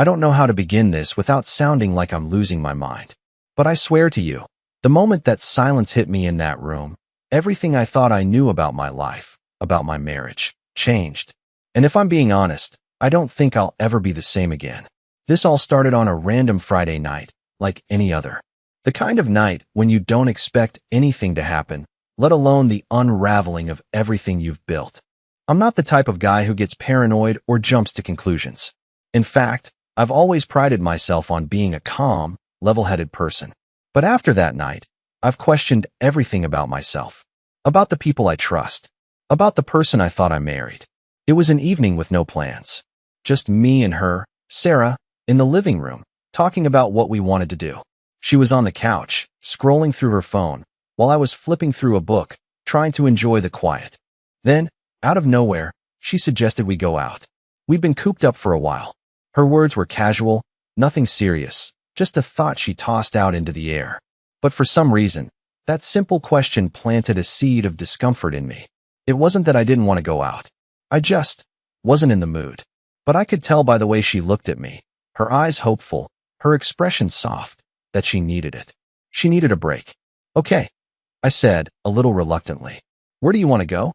I don't know how to begin this without sounding like I'm losing my mind. But I swear to you, the moment that silence hit me in that room, everything I thought I knew about my life, about my marriage, changed. And if I'm being honest, I don't think I'll ever be the same again. This all started on a random Friday night, like any other. The kind of night when you don't expect anything to happen, let alone the unraveling of everything you've built. I'm not the type of guy who gets paranoid or jumps to conclusions. In fact, I've always prided myself on being a calm, level-headed person. But after that night, I've questioned everything about myself, about the people I trust, about the person I thought I married. It was an evening with no plans. Just me and her, Sarah, in the living room, talking about what we wanted to do. She was on the couch, scrolling through her phone, while I was flipping through a book, trying to enjoy the quiet. Then, out of nowhere, she suggested we go out. We'd been cooped up for a while. Her words were casual, nothing serious, just a thought she tossed out into the air. But for some reason, that simple question planted a seed of discomfort in me. It wasn't that I didn't want to go out. I just wasn't in the mood. But I could tell by the way she looked at me, her eyes hopeful, her expression soft, that she needed it. She needed a break. Okay, I said, a little reluctantly. Where do you want to go?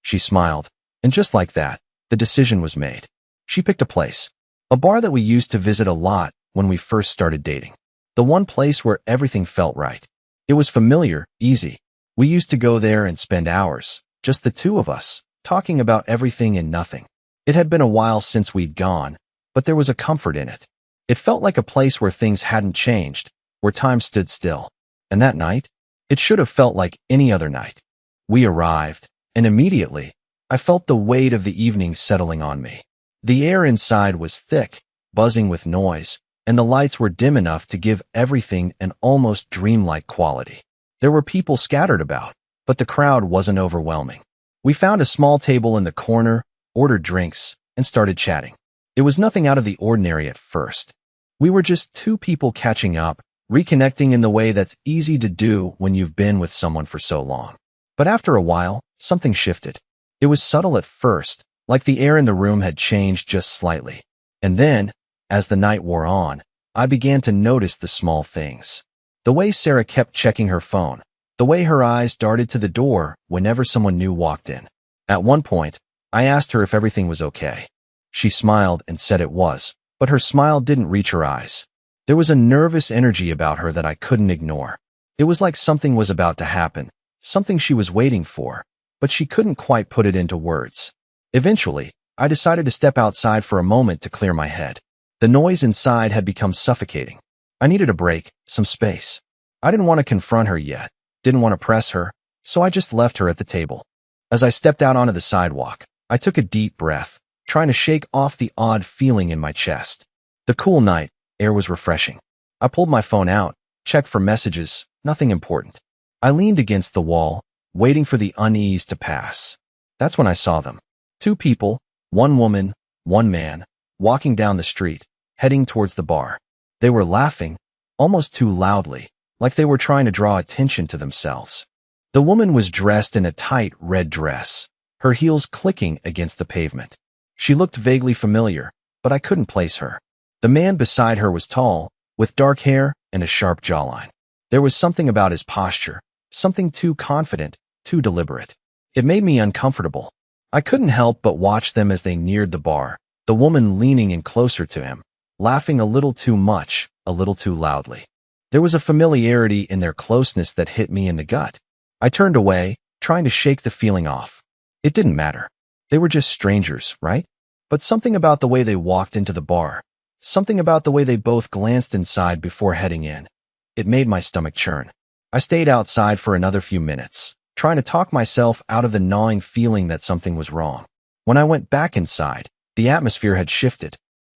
She smiled, and just like that, the decision was made. She picked a place. A bar that we used to visit a lot when we first started dating. The one place where everything felt right. It was familiar, easy. We used to go there and spend hours, just the two of us, talking about everything and nothing. It had been a while since we'd gone, but there was a comfort in it. It felt like a place where things hadn't changed, where time stood still. And that night, it should have felt like any other night. We arrived, and immediately, I felt the weight of the evening settling on me. The air inside was thick, buzzing with noise, and the lights were dim enough to give everything an almost dreamlike quality. There were people scattered about, but the crowd wasn't overwhelming. We found a small table in the corner, ordered drinks, and started chatting. It was nothing out of the ordinary at first. We were just two people catching up, reconnecting in the way that's easy to do when you've been with someone for so long. But after a while, something shifted. It was subtle at first, like the air in the room had changed just slightly. And then, as the night wore on, I began to notice the small things. The way Sarah kept checking her phone, the way her eyes darted to the door whenever someone new walked in. At one point, I asked her if everything was okay. She smiled and said it was, but her smile didn't reach her eyes. There was a nervous energy about her that I couldn't ignore. It was like something was about to happen, something she was waiting for, but she couldn't quite put it into words. Eventually, I decided to step outside for a moment to clear my head. The noise inside had become suffocating. I needed a break, some space. I didn't want to confront her yet, didn't want to press her, so I just left her at the table. As I stepped out onto the sidewalk, I took a deep breath, trying to shake off the odd feeling in my chest. The cool night air was refreshing. I pulled my phone out, checked for messages, nothing important. I leaned against the wall, waiting for the unease to pass. That's when I saw them. Two people, one woman, one man, walking down the street, heading towards the bar. They were laughing, almost too loudly, like they were trying to draw attention to themselves. The woman was dressed in a tight red dress, her heels clicking against the pavement. She looked vaguely familiar, but I couldn't place her. The man beside her was tall, with dark hair and a sharp jawline. There was something about his posture, something too confident, too deliberate. It made me uncomfortable. I couldn't help but watch them as they neared the bar, the woman leaning in closer to him, laughing a little too much, a little too loudly. There was a familiarity in their closeness that hit me in the gut. I turned away, trying to shake the feeling off. It didn't matter. They were just strangers, right? But something about the way they walked into the bar, something about the way they both glanced inside before heading in, it made my stomach churn. I stayed outside for another few minutes, trying to talk myself out of the gnawing feeling that something was wrong. When I went back inside, the atmosphere had shifted.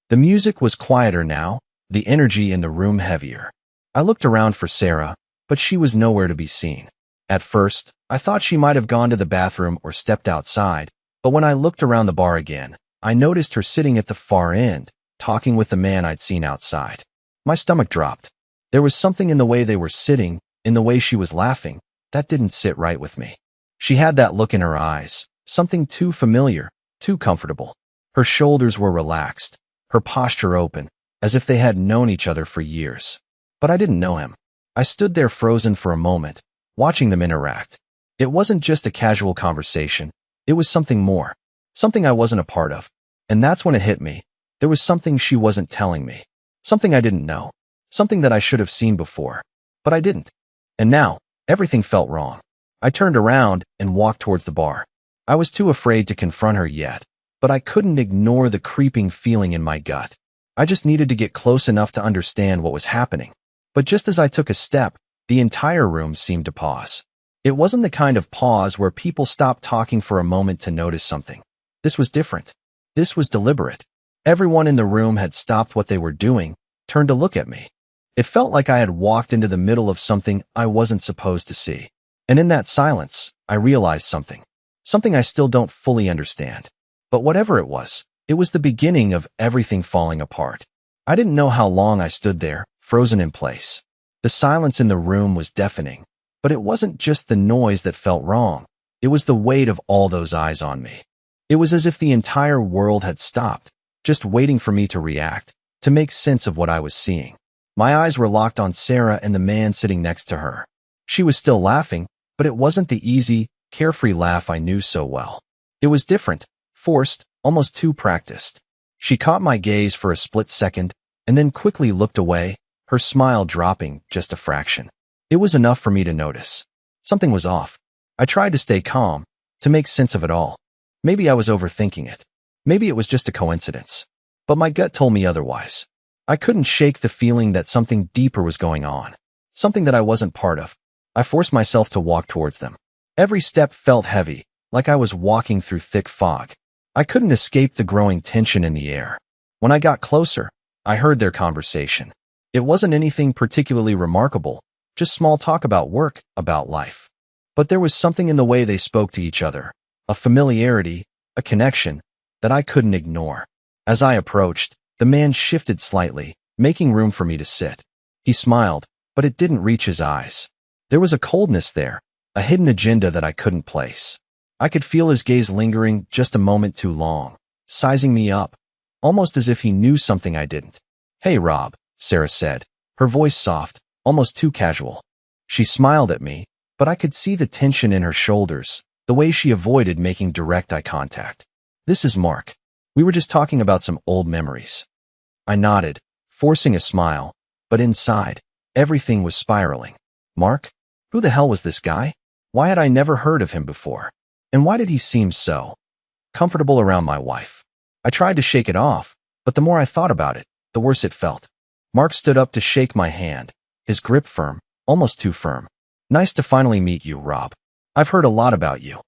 The music was quieter now, the energy in the room heavier. I looked around for Sarah, but she was nowhere to be seen. At first, I thought she might have gone to the bathroom or stepped outside, but when I looked around the bar again, I noticed her sitting at the far end, talking with the man I'd seen outside. My stomach dropped. There was something in the way they were sitting, in the way she was laughing, that didn't sit right with me. She had that look in her eyes, something too familiar, too comfortable. Her shoulders were relaxed, her posture open, as if they had known each other for years. But I didn't know him. I stood there frozen for a moment, watching them interact. It wasn't just a casual conversation. It was something more, something I wasn't a part of. And that's when it hit me. There was something she wasn't telling me, something I didn't know, something that I should have seen before, but I didn't. And now, everything felt wrong. I turned around and walked towards the bar. I was too afraid to confront her yet, but I couldn't ignore the creeping feeling in my gut. I just needed to get close enough to understand what was happening. But just as I took a step, the entire room seemed to pause. It wasn't the kind of pause where people stopped talking for a moment to notice something. This was different. This was deliberate. Everyone in the room had stopped what they were doing, turned to look at me. It felt like I had walked into the middle of something I wasn't supposed to see. And in that silence, I realized something. Something I still don't fully understand. But whatever it was the beginning of everything falling apart. I didn't know how long I stood there, frozen in place. The silence in the room was deafening. But it wasn't just the noise that felt wrong. It was the weight of all those eyes on me. It was as if the entire world had stopped, just waiting for me to react, to make sense of what I was seeing. My eyes were locked on Sarah and the man sitting next to her. She was still laughing, but it wasn't the easy, carefree laugh I knew so well. It was different, forced, almost too practiced. She caught my gaze for a split second, and then quickly looked away, her smile dropping just a fraction. It was enough for me to notice. Something was off. I tried to stay calm, to make sense of it all. Maybe I was overthinking it. Maybe it was just a coincidence. But my gut told me otherwise. I couldn't shake the feeling that something deeper was going on. Something that I wasn't part of. I forced myself to walk towards them. Every step felt heavy, like I was walking through thick fog. I couldn't escape the growing tension in the air. When I got closer, I heard their conversation. It wasn't anything particularly remarkable, just small talk about work, about life. But there was something in the way they spoke to each other, a familiarity, a connection, that I couldn't ignore. As I approached, the man shifted slightly, making room for me to sit. He smiled, but it didn't reach his eyes. There was a coldness there, a hidden agenda that I couldn't place. I could feel his gaze lingering just a moment too long, sizing me up, almost as if he knew something I didn't. "Hey, Rob," Sarah said, her voice soft, almost too casual. She smiled at me, but I could see the tension in her shoulders, the way she avoided making direct eye contact. "This is Mark. We were just talking about some old memories." I nodded, forcing a smile, but inside, everything was spiraling. Mark? Who the hell was this guy? Why had I never heard of him before? And why did he seem so comfortable around my wife? I tried to shake it off, but the more I thought about it, the worse it felt. Mark stood up to shake my hand, his grip firm, almost too firm. "Nice to finally meet you, Rob. I've heard a lot about you."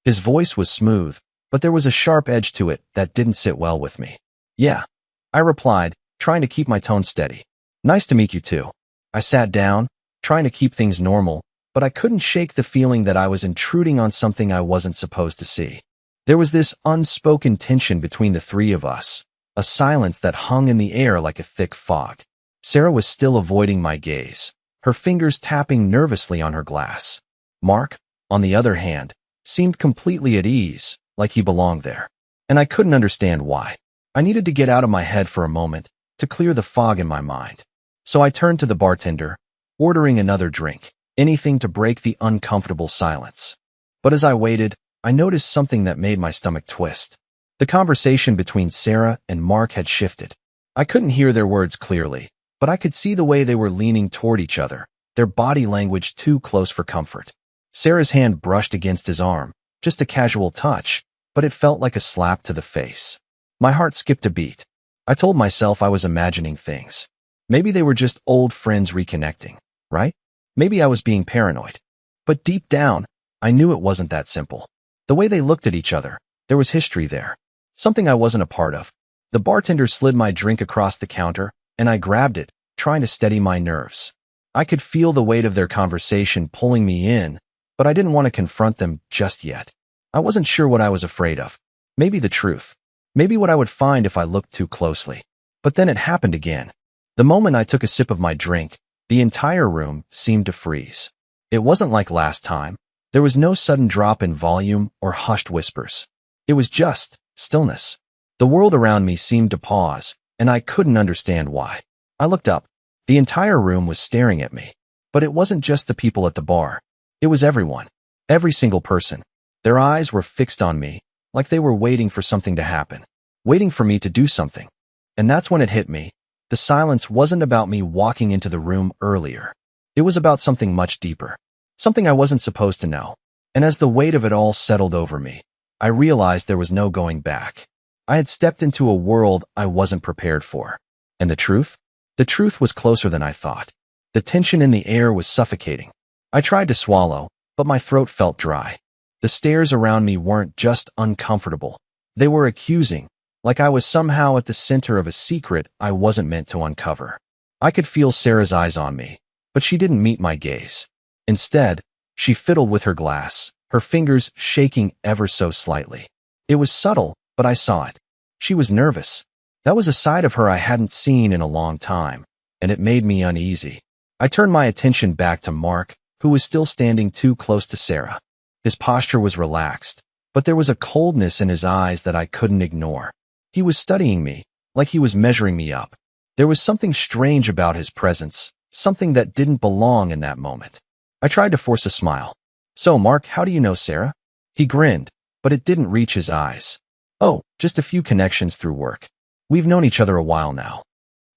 His voice was smooth, but there was a sharp edge to it that didn't sit well with me. "Yeah," I replied, trying to keep my tone steady. "Nice to meet you too." I sat down, trying to keep things normal, but I couldn't shake the feeling that I was intruding on something I wasn't supposed to see. There was this unspoken tension between the three of us, a silence that hung in the air like a thick fog. Sarah was still avoiding my gaze, her fingers tapping nervously on her glass. Mark, on the other hand, seemed completely at ease, like he belonged there. And I couldn't understand why. I needed to get out of my head for a moment, to clear the fog in my mind. So I turned to the bartender, ordering another drink, anything to break the uncomfortable silence. But as I waited, I noticed something that made my stomach twist. The conversation between Sarah and Mark had shifted. I couldn't hear their words clearly, but I could see the way they were leaning toward each other, their body language too close for comfort. Sarah's hand brushed against his arm, just a casual touch, but it felt like a slap to the face. My heart skipped a beat. I told myself I was imagining things. Maybe they were just old friends reconnecting, right? Maybe I was being paranoid. But deep down, I knew it wasn't that simple. The way they looked at each other, there was history there. Something I wasn't a part of. The bartender slid my drink across the counter, and I grabbed it, trying to steady my nerves. I could feel the weight of their conversation pulling me in, but I didn't want to confront them just yet. I wasn't sure what I was afraid of. Maybe the truth. Maybe what I would find if I looked too closely. But then it happened again. The moment I took a sip of my drink, the entire room seemed to freeze. It wasn't like last time. There was no sudden drop in volume or hushed whispers. It was just stillness. The world around me seemed to pause, and I couldn't understand why. I looked up. The entire room was staring at me. But it wasn't just the people at the bar. It was everyone. Every single person. Their eyes were fixed on me, like they were waiting for something to happen. Waiting for me to do something. And that's when it hit me. The silence wasn't about me walking into the room earlier. It was about something much deeper. Something I wasn't supposed to know. And as the weight of it all settled over me, I realized there was no going back. I had stepped into a world I wasn't prepared for. And the truth? The truth was closer than I thought. The tension in the air was suffocating. I tried to swallow, but my throat felt dry. The stares around me weren't just uncomfortable. They were accusing, like I was somehow at the center of a secret I wasn't meant to uncover. I could feel Sarah's eyes on me, but she didn't meet my gaze. Instead, she fiddled with her glass, her fingers shaking ever so slightly. It was subtle, but I saw it. She was nervous. That was a side of her I hadn't seen in a long time, and it made me uneasy. I turned my attention back to Mark, who was still standing too close to Sarah. His posture was relaxed, but there was a coldness in his eyes that I couldn't ignore. He was studying me, like he was measuring me up. There was something strange about his presence, something that didn't belong in that moment. I tried to force a smile. "So, Mark, how do you know Sarah?" He grinned, but it didn't reach his eyes. "Oh, just a few connections through work. We've known each other a while now."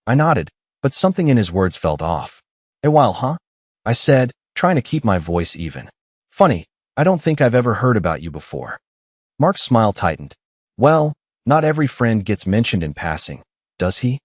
I nodded, but something in his words felt off. "A while, huh?" I said, trying to keep my voice even. "Funny, I don't think I've ever heard about you before." Mark's smile tightened. "Well, not every friend gets mentioned in passing, does he?"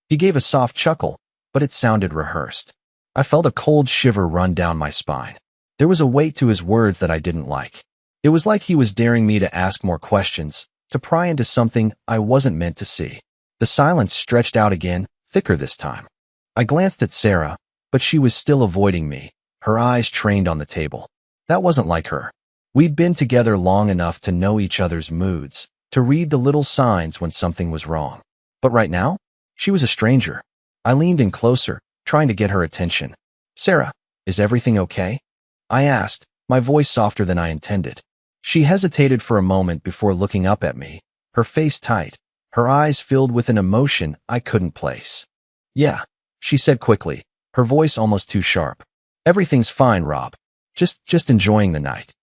He gave a soft chuckle, but it sounded rehearsed. I felt a cold shiver run down my spine. There was a weight to his words that I didn't like. It was like he was daring me to ask more questions, to pry into something I wasn't meant to see. The silence stretched out again, thicker this time. I glanced at Sarah, but she was still avoiding me, her eyes trained on the table. That wasn't like her. We'd been together long enough to know each other's moods, to read the little signs when something was wrong. But right now, she was a stranger. I leaned in closer, trying to get her attention. "Sarah, is everything okay?" I asked, my voice softer than I intended. She hesitated for a moment before looking up at me, her face tight, her eyes filled with an emotion I couldn't place. "Yeah," she said quickly, her voice almost too sharp. "Everything's fine, Rob. Just enjoying the night."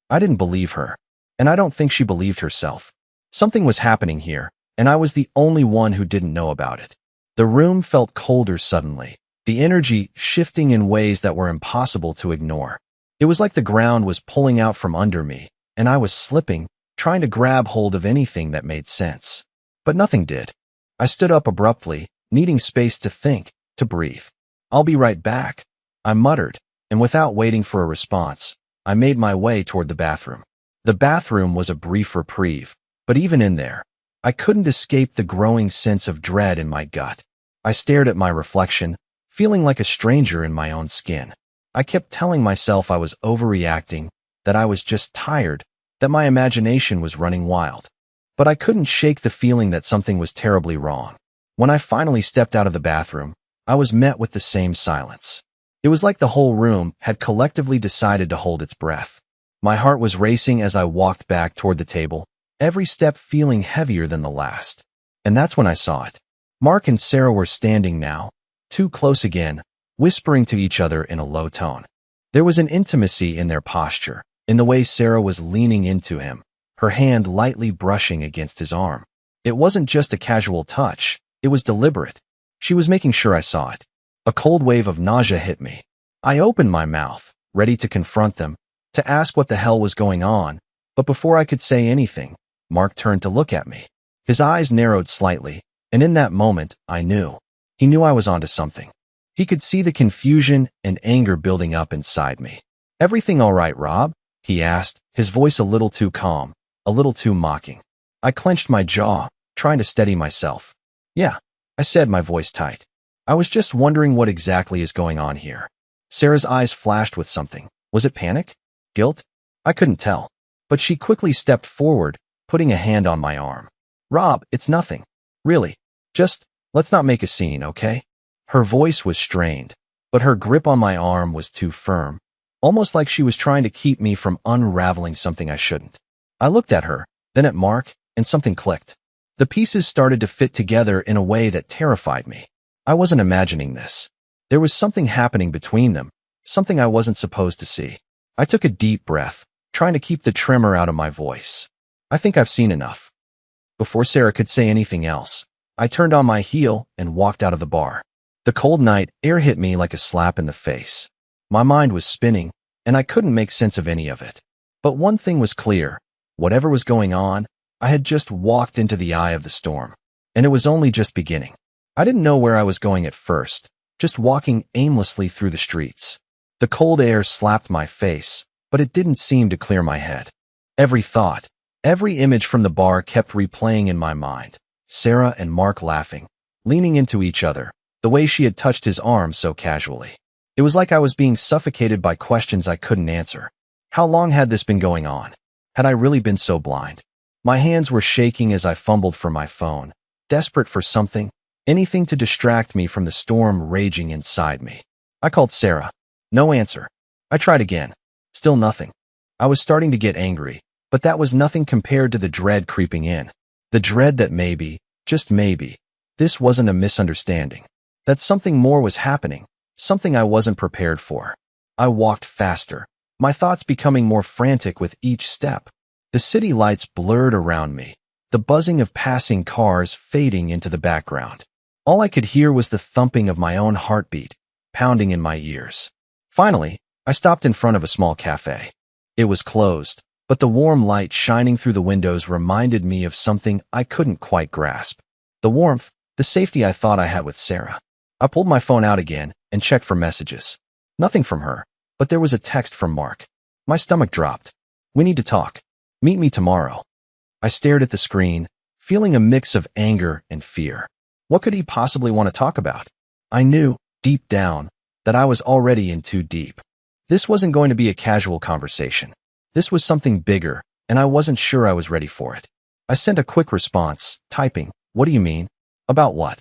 I didn't believe her, and I don't think she believed herself. Something was happening here, and I was the only one who didn't know about it. The room felt colder suddenly, the energy shifting in ways that were impossible to ignore. It was like the ground was pulling out from under me, and I was slipping, trying to grab hold of anything that made sense. But nothing did. I stood up abruptly, needing space to think, to breathe. "I'll be right back," I muttered, and without waiting for a response, I made my way toward the bathroom. The bathroom was a brief reprieve, but even in there, I couldn't escape the growing sense of dread in my gut. I stared at my reflection, feeling like a stranger in my own skin. I kept telling myself I was overreacting, that I was just tired, that my imagination was running wild. But I couldn't shake the feeling that something was terribly wrong. When I finally stepped out of the bathroom, I was met with the same silence. It was like the whole room had collectively decided to hold its breath. My heart was racing as I walked back toward the table, every step feeling heavier than the last. And that's when I saw it. Mark and Sarah were standing now, too close again, whispering to each other in a low tone. There was an intimacy in their posture, in the way Sarah was leaning into him, her hand lightly brushing against his arm. It wasn't just a casual touch, it was deliberate. She was making sure I saw it. A cold wave of nausea hit me. I opened my mouth, ready to confront them, to ask what the hell was going on, but before I could say anything, Mark turned to look at me. His eyes narrowed slightly, and in that moment, I knew. He knew I was onto something. He could see the confusion and anger building up inside me. "Everything all right, Rob?" he asked, his voice a little too calm, a little too mocking. I clenched my jaw, trying to steady myself. "Yeah," I said, my voice tight. "I was just wondering what exactly is going on here." Sarah's eyes flashed with something. Was it panic? Guilt? I couldn't tell. But she quickly stepped forward, putting a hand on my arm. "Rob, it's nothing. Really. Just, let's not make a scene, okay?" Her voice was strained, but her grip on my arm was too firm, almost like she was trying to keep me from unraveling something I shouldn't. I looked at her, then at Mark, and something clicked. The pieces started to fit together in a way that terrified me. I wasn't imagining this. There was something happening between them, something I wasn't supposed to see. I took a deep breath, trying to keep the tremor out of my voice. I think I've seen enough. Before Sarah could say anything else, I turned on my heel and walked out of the bar. The cold night air hit me like a slap in the face. My mind was spinning, and I couldn't make sense of any of it. But one thing was clear. Whatever was going on, I had just walked into the eye of the storm. And it was only just beginning. I didn't know where I was going at first, just walking aimlessly through the streets. The cold air slapped my face, but it didn't seem to clear my head. Every thought, every image from the bar kept replaying in my mind. Sarah and Mark laughing, leaning into each other, the way she had touched his arm so casually. It was like I was being suffocated by questions I couldn't answer. How long had this been going on? Had I really been so blind? My hands were shaking as I fumbled for my phone, desperate for something, anything to distract me from the storm raging inside me. I called Sarah. No answer. I tried again. Still nothing. I was starting to get angry, but that was nothing compared to the dread creeping in. The dread that maybe, just maybe, this wasn't a misunderstanding. That something more was happening, something I wasn't prepared for. I walked faster, my thoughts becoming more frantic with each step. The city lights blurred around me, the buzzing of passing cars fading into the background. All I could hear was the thumping of my own heartbeat, pounding in my ears. Finally, I stopped in front of a small cafe. It was closed, but the warm light shining through the windows reminded me of something I couldn't quite grasp. The warmth, the safety I thought I had with Sarah. I pulled my phone out again and checked for messages. Nothing from her, but there was a text from Mark. My stomach dropped. We need to talk. Meet me tomorrow. I stared at the screen, feeling a mix of anger and fear. What could he possibly want to talk about? I knew, deep down, that I was already in too deep. This wasn't going to be a casual conversation. This was something bigger, and I wasn't sure I was ready for it. I sent a quick response, typing, "What do you mean? About what?"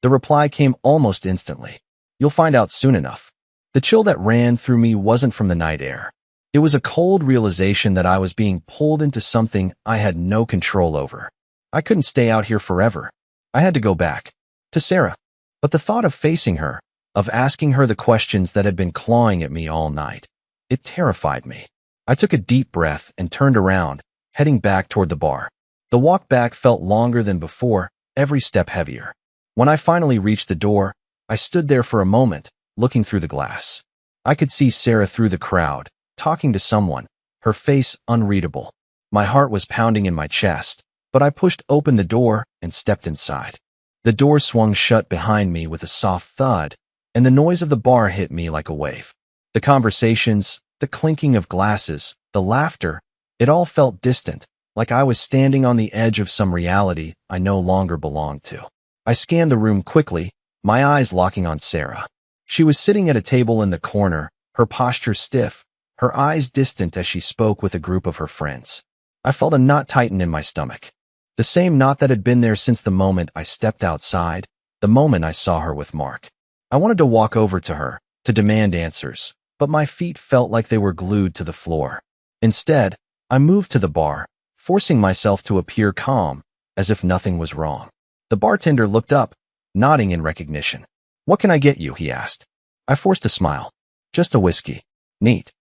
The reply came almost instantly. "You'll find out soon enough." The chill that ran through me wasn't from the night air. It was a cold realization that I was being pulled into something I had no control over. I couldn't stay out here forever. I had to go back. To Sarah. But the thought of facing her, of asking her the questions that had been clawing at me all night, it terrified me. I took a deep breath and turned around, heading back toward the bar. The walk back felt longer than before, every step heavier. When I finally reached the door, I stood there for a moment, looking through the glass. I could see Sarah through the crowd, talking to someone, her face unreadable. My heart was pounding in my chest, but I pushed open the door and stepped inside. The door swung shut behind me with a soft thud, and the noise of the bar hit me like a wave. The conversations, the clinking of glasses, the laughter, it all felt distant, like I was standing on the edge of some reality I no longer belonged to. I scanned the room quickly, my eyes locking on Sarah. She was sitting at a table in the corner, her posture stiff, her eyes distant as she spoke with a group of her friends. I felt a knot tighten in my stomach. The same knot that had been there since the moment I stepped outside, the moment I saw her with Mark. I wanted to walk over to her, to demand answers, but my feet felt like they were glued to the floor. Instead, I moved to the bar, forcing myself to appear calm, as if nothing was wrong. The bartender looked up, nodding in recognition. "What can I get you?" he asked. I forced a smile. "Just a whiskey." "Neat."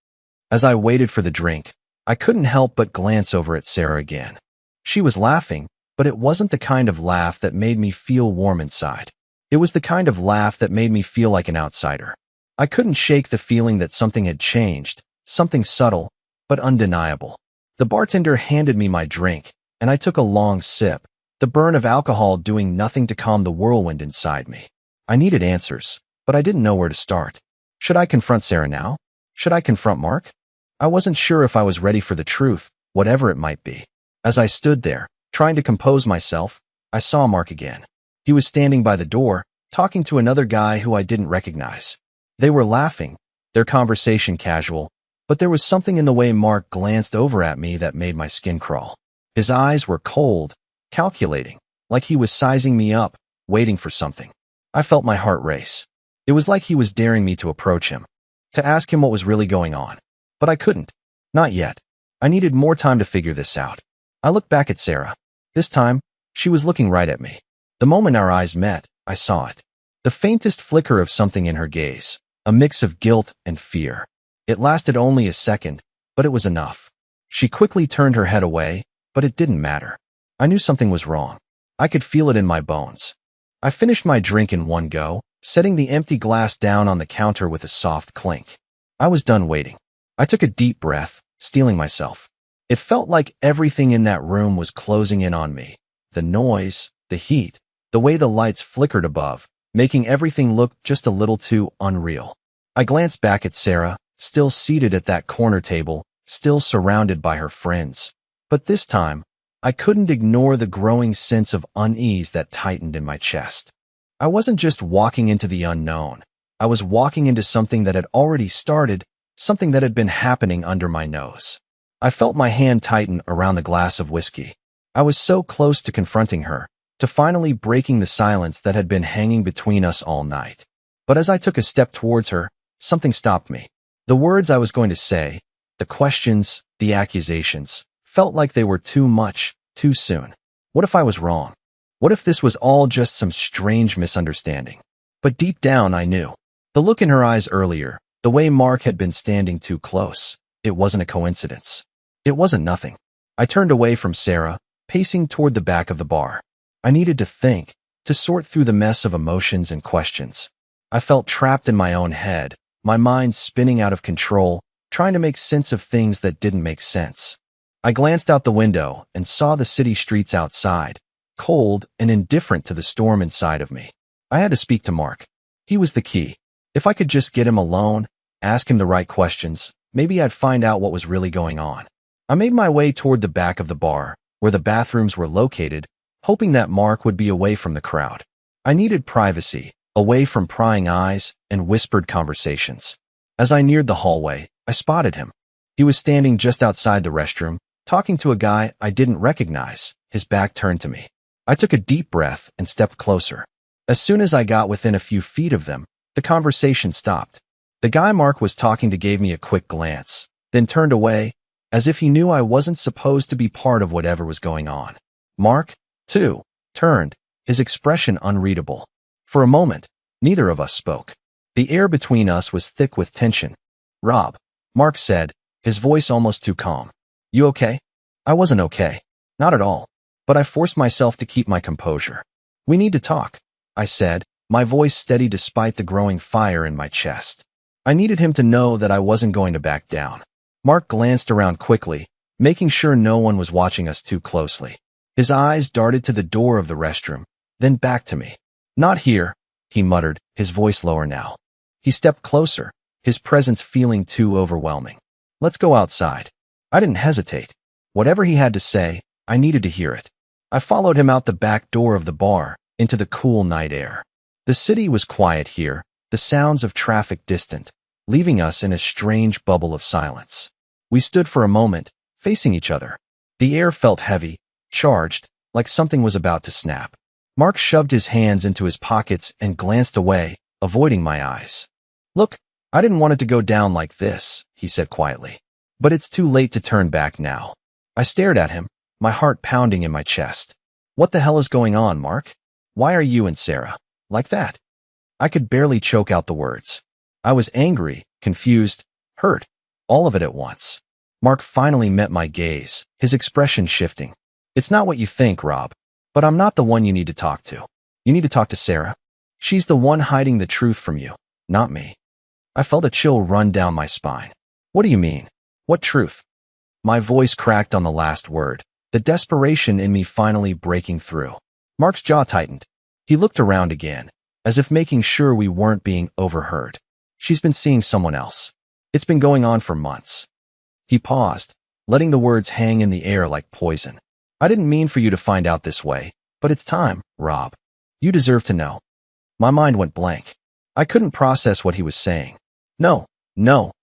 As I waited for the drink, I couldn't help but glance over at Sarah again. She was laughing, but it wasn't the kind of laugh that made me feel warm inside. It was the kind of laugh that made me feel like an outsider. I couldn't shake the feeling that something had changed, something subtle, but undeniable. The bartender handed me my drink, and I took a long sip, the burn of alcohol doing nothing to calm the whirlwind inside me. I needed answers, but I didn't know where to start. Should I confront Sarah now? Should I confront Mark? I wasn't sure if I was ready for the truth, whatever it might be. As I stood there, trying to compose myself, I saw Mark again. He was standing by the door, talking to another guy who I didn't recognize. They were laughing, their conversation casual, but there was something in the way Mark glanced over at me that made my skin crawl. His eyes were cold, calculating, like he was sizing me up, waiting for something. I felt my heart race. It was like he was daring me to approach him, to ask him what was really going on. But I couldn't. Not yet. I needed more time to figure this out. I looked back at Sarah. This time, She was looking right at me. The moment our eyes met, I saw it. The faintest flicker of something in her gaze, a mix of guilt and fear. It lasted only a second, but it was enough. She quickly turned her head away, but it didn't matter. I knew something was wrong. I could feel it in my bones. I finished my drink in one go, setting the empty glass down on the counter with a soft clink. I was done waiting. I took a deep breath, steeling myself. It felt like everything in that room was closing in on me. The noise, the heat, the way the lights flickered above, making everything look just a little too unreal. I glanced back at Sarah, still seated at that corner table, still surrounded by her friends. But this time, I couldn't ignore the growing sense of unease that tightened in my chest. I wasn't just walking into the unknown. I was walking into something that had already started, something that had been happening under my nose. I felt my hand tighten around the glass of whiskey. I was so close to confronting her, to finally breaking the silence that had been hanging between us all night. But as I took a step towards her, something stopped me. The words I was going to say, the questions, the accusations, felt like they were too much, too soon. What if I was wrong? What if this was all just some strange misunderstanding? But deep down, I knew. The look in her eyes earlier, the way Mark had been standing too close, it wasn't a coincidence. It wasn't nothing. I turned away from Sarah, pacing toward the back of the bar. I needed to think, to sort through the mess of emotions and questions. I felt trapped in my own head, my mind spinning out of control, trying to make sense of things that didn't make sense. I glanced out the window and saw the city streets outside, cold and indifferent to the storm inside of me. I had to speak to Mark. He was the key. If I could just get him alone, ask him the right questions, maybe I'd find out what was really going on. I made my way toward the back of the bar, where the bathrooms were located, hoping that Mark would be away from the crowd. I needed privacy, away from prying eyes and whispered conversations. As I neared the hallway, I spotted him. He was standing just outside the restroom, talking to a guy I didn't recognize, his back turned to me. I took a deep breath and stepped closer. As soon as I got within a few feet of them, the conversation stopped. The guy Mark was talking to gave me a quick glance, then turned away, as if he knew I wasn't supposed to be part of whatever was going on. Mark, too, turned, his expression unreadable. For a moment, neither of us spoke. The air between us was thick with tension. "Rob," Mark said, his voice almost too calm. "You okay?" I wasn't okay. Not at all. But I forced myself to keep my composure. "We need to talk," I said, my voice steady despite the growing fire in my chest. I needed him to know that I wasn't going to back down. Mark glanced around quickly, making sure no one was watching us too closely. His eyes darted to the door of the restroom, then back to me. "Not here," he muttered, his voice lower now. He stepped closer, his presence feeling too overwhelming. "Let's go outside." I didn't hesitate. Whatever he had to say, I needed to hear it. I followed him out the back door of the bar, into the cool night air. The city was quiet here, the sounds of traffic distant, leaving us in a strange bubble of silence. We stood for a moment, facing each other. The air felt heavy, charged, like something was about to snap. Mark shoved his hands into his pockets and glanced away, avoiding my eyes. "Look, I didn't want it to go down like this," he said quietly. "But it's too late to turn back now." I stared at him, my heart pounding in my chest. "What the hell is going on, Mark? Why are you and Sarah like that?" I could barely choke out the words. I was angry, confused, hurt, all of it at once. Mark finally met my gaze, his expression shifting. "It's not what you think, Rob. But I'm not the one you need to talk to. You need to talk to Sarah. She's the one hiding the truth from you, not me." I felt a chill run down my spine. "What do you mean? What truth?" My voice cracked on the last word, the desperation in me finally breaking through. Mark's jaw tightened. He looked around again, as if making sure we weren't being overheard. "She's been seeing someone else. It's been going on for months." He paused, letting the words hang in the air like poison. "I didn't mean for you to find out this way, but it's time, Rob. You deserve to know." My mind went blank. I couldn't process what he was saying. No,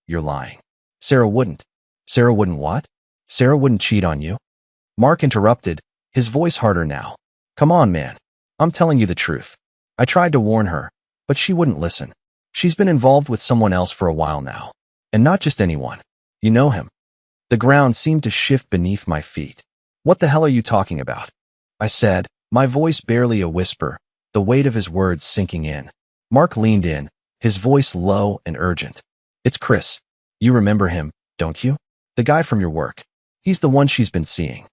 you're lying. Sarah wouldn't." "Sarah wouldn't what?" "Sarah wouldn't cheat on you." Mark interrupted, his voice harder now. "Come on, man. I'm telling you the truth. I tried to warn her, but she wouldn't listen. She's been involved with someone else for a while now. And not just anyone. You know him." The ground seemed to shift beneath my feet. "What the hell are you talking about?" I said, My voice barely a whisper, the weight of his words sinking in. Mark leaned in, his voice low and urgent. It's Chris. You remember him, don't you? The guy from your work. He's the one she's been seeing.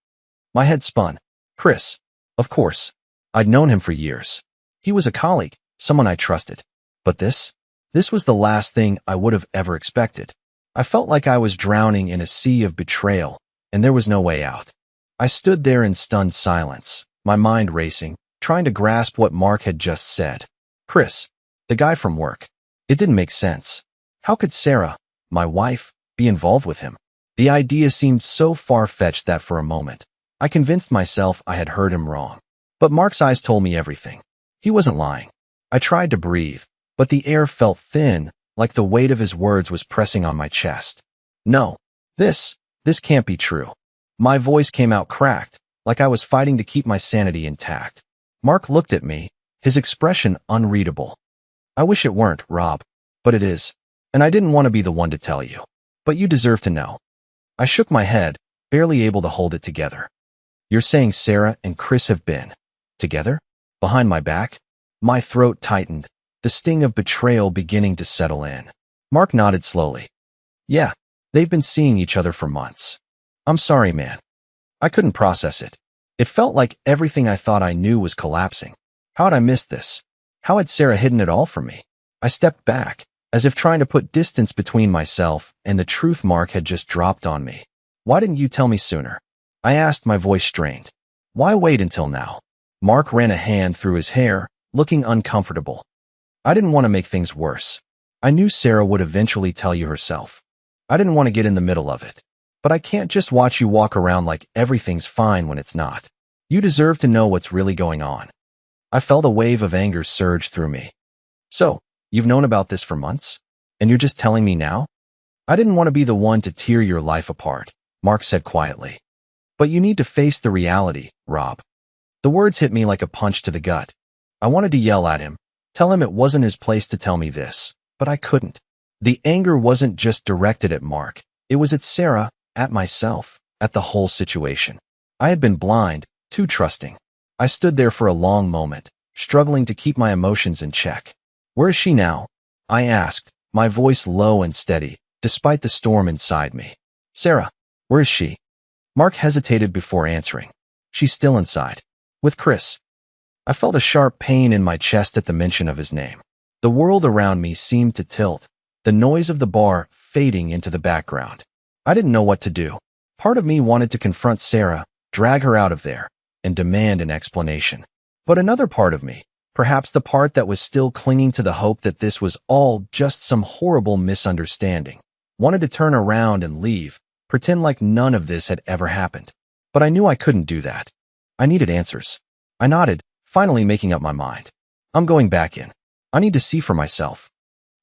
My head spun. Chris. Of course. I'd known him for years. He was a colleague, someone I trusted. But this was the last thing I would have ever expected. I felt like I was drowning in a sea of betrayal, and there was no way out. I stood there in stunned silence, my mind racing, trying to grasp what Mark had just said. Chris, the guy from work. It didn't make sense. How could Sarah, my wife, be involved with him? The idea seemed so far-fetched that for a moment, I convinced myself I had heard him wrong. But Mark's eyes told me everything. He wasn't lying. I tried to breathe, but the air felt thin, like the weight of his words was pressing on my chest. No, this can't be true. My voice came out cracked, like I was fighting to keep my sanity intact. Mark looked at me, his expression unreadable. I wish it weren't, Rob, but it is. And I didn't want to be the one to tell you. But you deserve to know. I shook my head, barely able to hold it together. You're saying Sarah and Chris have been together? Behind my back? My throat tightened, the sting of betrayal beginning to settle in. Mark nodded slowly. Yeah, they've been seeing each other for months. I'm sorry, man. I couldn't process it. It felt like everything I thought I knew was collapsing. How had I missed this? How had Sarah hidden it all from me? I stepped back, as if trying to put distance between myself and the truth Mark had just dropped on me. Why didn't you tell me sooner? I asked, my voice strained. Why wait until now? Mark ran a hand through his hair, looking uncomfortable. I didn't want to make things worse. I knew Sarah would eventually tell you herself. I didn't want to get in the middle of it. But I can't just watch you walk around like everything's fine when it's not. You deserve to know what's really going on. I felt a wave of anger surge through me. So, you've known about this for months? And you're just telling me now? I didn't want to be the one to tear your life apart, Mark said quietly. But you need to face the reality, Rob. The words hit me like a punch to the gut. I wanted to yell at him, tell him it wasn't his place to tell me this, but I couldn't. The anger wasn't just directed at Mark. It was at Sarah, at myself, at the whole situation. I had been blind, too trusting. I stood there for a long moment, struggling to keep my emotions in check. Where is she now? I asked, my voice low and steady, despite the storm inside me. Sarah, where is she? Mark hesitated before answering. She's still inside. With Chris. I felt a sharp pain in my chest at the mention of his name. The world around me seemed to tilt, the noise of the bar fading into the background. I didn't know what to do. Part of me wanted to confront Sarah, drag her out of there, and demand an explanation. But another part of me, perhaps the part that was still clinging to the hope that this was all just some horrible misunderstanding, wanted to turn around and leave, pretend like none of this had ever happened. But I knew I couldn't do that. I needed answers. I nodded, finally making up my mind. I'm going back in. I need to see for myself.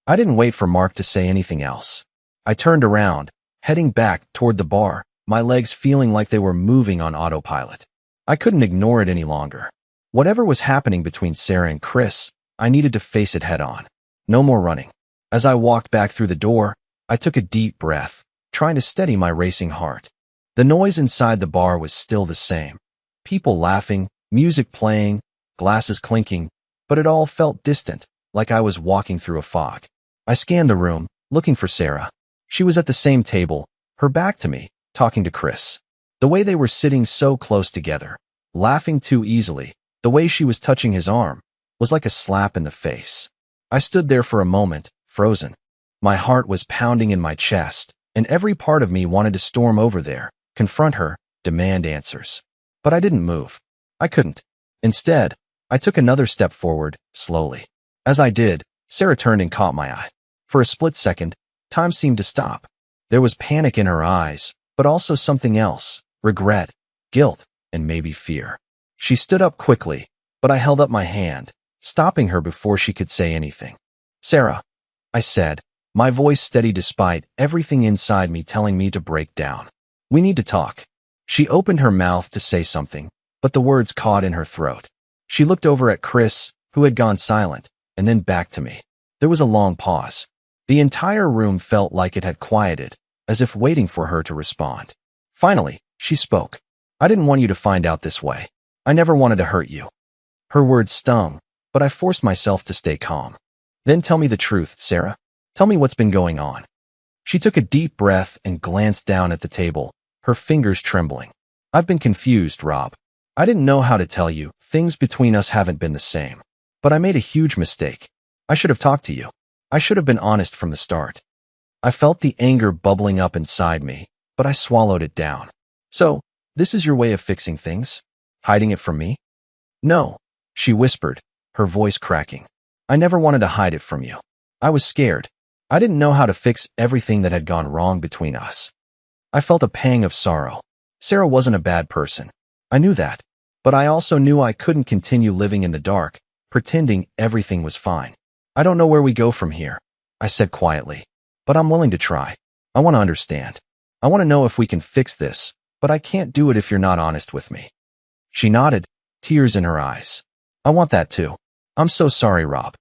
I didn't wait for Mark to say anything else. I turned around, heading back toward the bar, my legs feeling like they were moving on autopilot. I couldn't ignore it any longer. Whatever was happening between Sarah and Chris, I needed to face it head on. No more running. As I walked back through the door, I took a deep breath, trying to steady my racing heart. The noise inside the bar was still the same. People laughing, music playing, glasses clinking, but it all felt distant, like I was walking through a fog. I scanned the room, looking for Sarah. She was at the same table, her back to me, talking to Chris. The way they were sitting so close together, laughing too easily, the way she was touching his arm, was like a slap in the face. I stood there for a moment, frozen. My heart was pounding in my chest, and every part of me wanted to storm over there, confront her, demand answers. But I didn't move. I couldn't. Instead, I took another step forward, slowly. As I did, Sarah turned and caught my eye. For a split second, time seemed to stop. There was panic in her eyes, but also something else, regret, guilt, and maybe fear. She stood up quickly, but I held up my hand, stopping her before she could say anything. Sarah, I said, my voice steady despite everything inside me telling me to break down. We need to talk. She opened her mouth to say something, but the words caught in her throat. She looked over at Chris, who had gone silent, and then back to me. There was a long pause. The entire room felt like it had quieted, as if waiting for her to respond. Finally, she spoke. I didn't want you to find out this way. I never wanted to hurt you. Her words stung, but I forced myself to stay calm. Then tell me the truth, Sarah. Tell me what's been going on. She took a deep breath and glanced down at the table, her fingers trembling. I've been confused, Rob. I didn't know how to tell you. Things between us haven't been the same. But I made a huge mistake. I should have talked to you. I should have been honest from the start. I felt the anger bubbling up inside me, but I swallowed it down. So, this is your way of fixing things? Hiding it from me? No, she whispered, her voice cracking. I never wanted to hide it from you. I was scared. I didn't know how to fix everything that had gone wrong between us. I felt a pang of sorrow. Sarah wasn't a bad person. I knew that. But I also knew I couldn't continue living in the dark, pretending everything was fine. I don't know where we go from here, I said quietly. But I'm willing to try. I want to understand. I want to know if we can fix this, but I can't do it if you're not honest with me. She nodded, tears in her eyes. I want that too. I'm so sorry, Rob.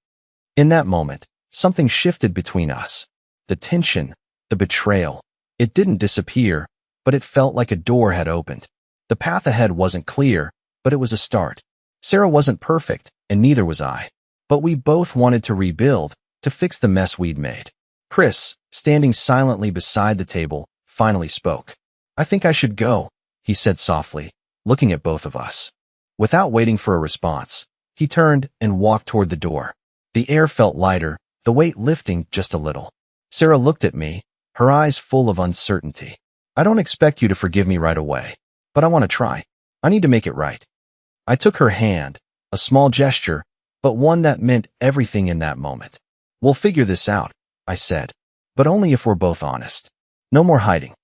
In that moment, something shifted between us. The tension, the betrayal. It didn't disappear, but it felt like a door had opened. The path ahead wasn't clear, but it was a start. Sarah wasn't perfect, and neither was I. But we both wanted to rebuild, to fix the mess we'd made. Chris, standing silently beside the table, finally spoke. I think I should go, he said softly, looking at both of us. Without waiting for a response, he turned and walked toward the door. The air felt lighter, the weight lifting just a little. Sarah looked at me, her eyes full of uncertainty. I don't expect you to forgive me right away, but I want to try. I need to make it right. I took her hand, a small gesture, but one that meant everything in that moment. We'll figure this out, I said, but only if we're both honest. No more hiding.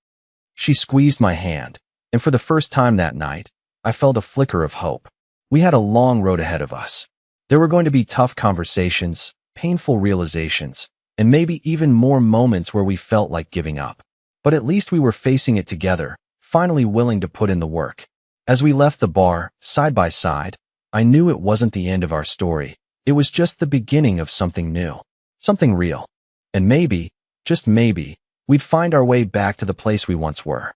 She squeezed my hand, and for the first time that night, I felt a flicker of hope. We had a long road ahead of us. There were going to be tough conversations, painful realizations, and maybe even more moments where we felt like giving up. But at least we were facing it together, finally willing to put in the work. As we left the bar, side by side, I knew it wasn't the end of our story. It was just the beginning of something new, something real. And maybe, just maybe, we'd find our way back to the place we once were.